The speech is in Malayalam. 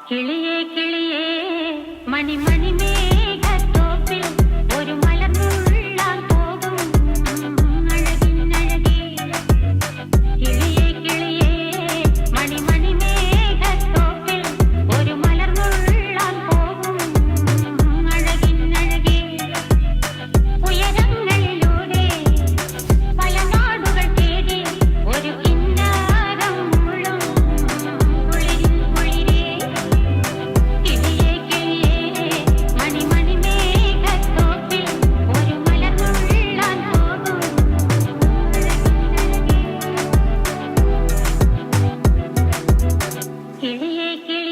കിളിയേ കിളിയേ മണിമണി മേഘത്തോപ്പിൽ ഒരു മലർന്നുള്ളാൻ പോകും അഴകിനഴകേ. കിളിയേ കിളിയേ മണിമണി മേഘത്തോപ്പിൽ ഒരു മലർന്നുള്ളാൻ പോകും അഴകിനഴകേ. ഉയരങ്ങളിലൂടെ പല നാടുകൾ തേടി ഒരു കിന്നാരം മുള്ളും കുളിരിൻ കുളിരേ. കിളിയേ കിളിയേ മണിമണി മേഘത്തോപ്പിൽ ഒരു മലർന്നുള്ളാൻ പോകും അഴകിനഴകേ. കിളിയേ കിളിയേ